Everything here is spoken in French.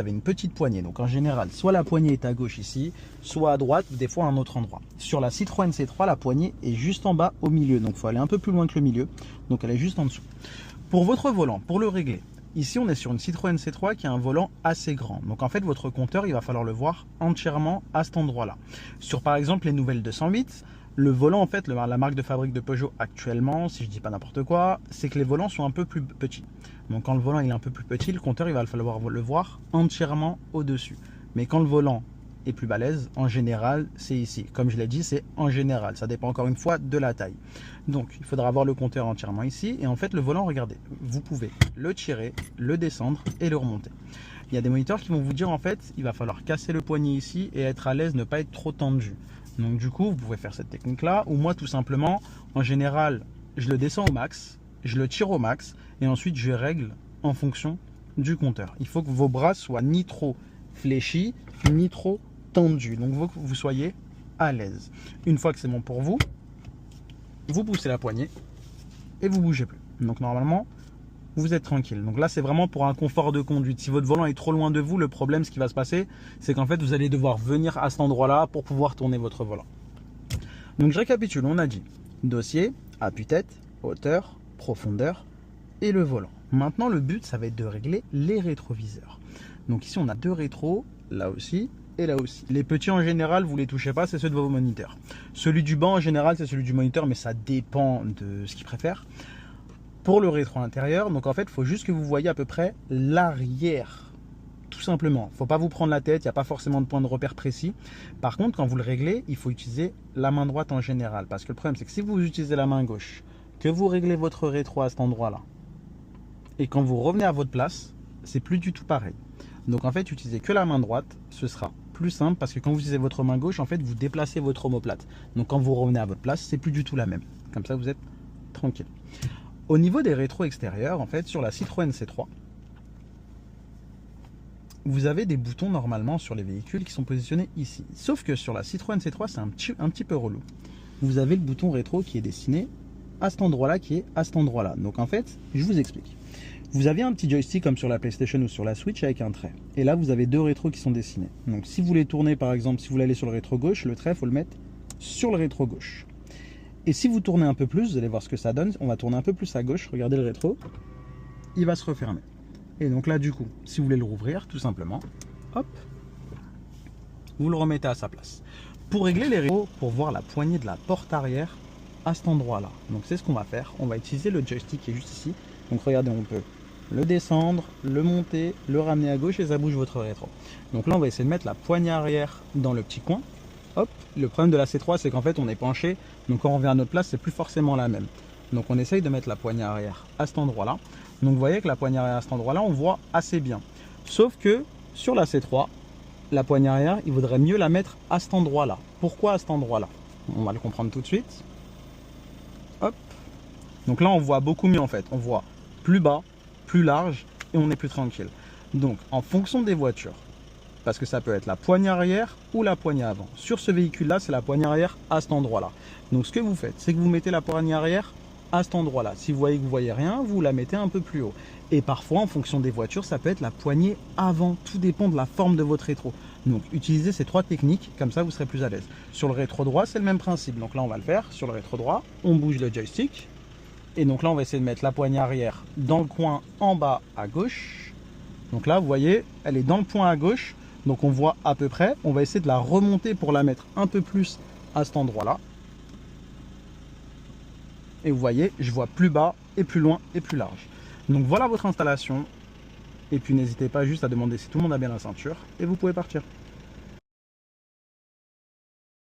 avez une petite poignée. Donc en général, soit la poignée est à gauche ici, soit à droite, des fois à un autre endroit. Sur la Citroën C3, la poignée est juste en bas au milieu. Donc il faut aller un peu plus loin que le milieu. Donc elle est juste en dessous. Pour votre volant, pour le régler, ici on est sur une Citroën C3 qui a un volant assez grand. Donc en fait votre compteur, il va falloir le voir entièrement à cet endroit-là. Sur par exemple les nouvelles 208, le volant, en fait, la marque de fabrique de Peugeot actuellement, si je dis pas n'importe quoi, c'est que les volants sont un peu plus petits. Donc quand le volant il est un peu plus petit, le compteur il va falloir le voir entièrement au-dessus. Mais quand le volant est plus balèze, en général, c'est ici. Comme je l'ai dit, c'est en général. Ça dépend encore une fois de la taille. Donc il faudra avoir le compteur entièrement ici. Et en fait, le volant, regardez, vous pouvez le tirer, le descendre et le remonter. Il y a des moniteurs qui vont vous dire en fait, il va falloir casser le poignet ici et être à l'aise, ne pas être trop tendu. Donc du coup, vous pouvez faire cette technique-là, ou moi tout simplement, en général, je le descends au max, je le tire au max, et ensuite je règle en fonction du compteur. Il faut que vos bras soient ni trop fléchis, ni trop tendus. Donc il faut que vous soyez à l'aise. Une fois que c'est bon pour vous, vous poussez la poignée et vous bougez plus. Donc normalement, vous êtes tranquille. Donc là, c'est vraiment pour un confort de conduite. Si votre volant est trop loin de vous, le problème, ce qui va se passer, c'est qu'en fait, vous allez devoir venir à cet endroit-là pour pouvoir tourner votre volant. Donc je récapitule, on a dit dossier, appuie-tête, hauteur, profondeur et le volant. Maintenant, le but, ça va être de régler les rétroviseurs. Donc ici, on a deux rétros, là aussi et là aussi. Les petits, en général, vous ne les touchez pas, c'est ceux de vos moniteurs. Celui du banc, en général, c'est celui du moniteur, mais ça dépend de ce qu'il préfère. Pour le rétro intérieur, donc en fait, il faut juste que vous voyez à peu près l'arrière, tout simplement. Il ne faut pas vous prendre la tête, il n'y a pas forcément de point de repère précis. Par contre, quand vous le réglez, il faut utiliser la main droite en général. Parce que le problème, c'est que si vous utilisez la main gauche, que vous réglez votre rétro à cet endroit-là, et quand vous revenez à votre place, c'est plus du tout pareil. Donc en fait, utilisez que la main droite, ce sera plus simple parce que quand vous utilisez votre main gauche, en fait, vous déplacez votre omoplate. Donc quand vous revenez à votre place, c'est plus du tout la même. Comme ça, vous êtes tranquille. Au niveau des rétros extérieurs, en fait, sur la Citroën C3, vous avez des boutons normalement sur les véhicules qui sont positionnés ici. Sauf que sur la Citroën C3, c'est un petit peu relou. Vous avez le bouton rétro qui est dessiné à cet endroit-là, qui est à cet endroit-là. Donc en fait, je vous explique. Vous avez un petit joystick comme sur la PlayStation ou sur la Switch avec un trait. Et là, vous avez deux rétros qui sont dessinés. Donc si vous voulez tourner, par exemple, si vous voulez aller sur le rétro gauche, le trait, il faut le mettre sur le rétro gauche. Et si vous tournez un peu plus, vous allez voir ce que ça donne. On va tourner un peu plus à gauche. Regardez le rétro. Il va se refermer. Et donc là, du coup, si vous voulez le rouvrir, tout simplement, hop, vous le remettez à sa place. Pour régler les rétros, pour voir la poignée de la porte arrière à cet endroit-là. Donc c'est ce qu'on va faire. On va utiliser le joystick qui est juste ici. Donc regardez, on peut le descendre, le monter, le ramener à gauche et ça bouge votre rétro. Donc là, on va essayer de mettre la poignée arrière dans le petit coin. Hop, le problème de la C3, c'est qu'en fait, on est penché. Donc quand on revient à notre place, c'est plus forcément la même. Donc on essaye de mettre la poignée arrière à cet endroit-là. Donc vous voyez que la poignée arrière à cet endroit-là, on voit assez bien. Sauf que sur la C3, la poignée arrière, il vaudrait mieux la mettre à cet endroit-là. Pourquoi à cet endroit-là? On va le comprendre tout de suite. Hop. Donc là, on voit beaucoup mieux en fait. On voit plus bas, plus large et on est plus tranquille. Donc en fonction des voitures, parce que ça peut être la poignée arrière ou la poignée avant. Sur ce véhicule-là, c'est la poignée arrière à cet endroit-là. Donc ce que vous faites, c'est que vous mettez la poignée arrière à cet endroit-là. Si vous voyez que vous voyez rien, vous la mettez un peu plus haut. Et parfois, en fonction des voitures, ça peut être la poignée avant. Tout dépend de la forme de votre rétro. Donc utilisez ces trois techniques, comme ça vous serez plus à l'aise. Sur le rétro droit, c'est le même principe. Donc là, on va le faire. Sur le rétro droit, on bouge le joystick. Et donc là, on va essayer de mettre la poignée arrière dans le coin en bas à gauche. Donc là, vous voyez, elle est dans le point à gauche. Donc on voit à peu près. On va essayer de la remonter pour la mettre un peu plus à cet endroit-là. Et vous voyez, je vois plus bas et plus loin et plus large. Donc voilà votre installation. Et puis n'hésitez pas juste à demander si tout le monde a bien la ceinture. Et vous pouvez partir.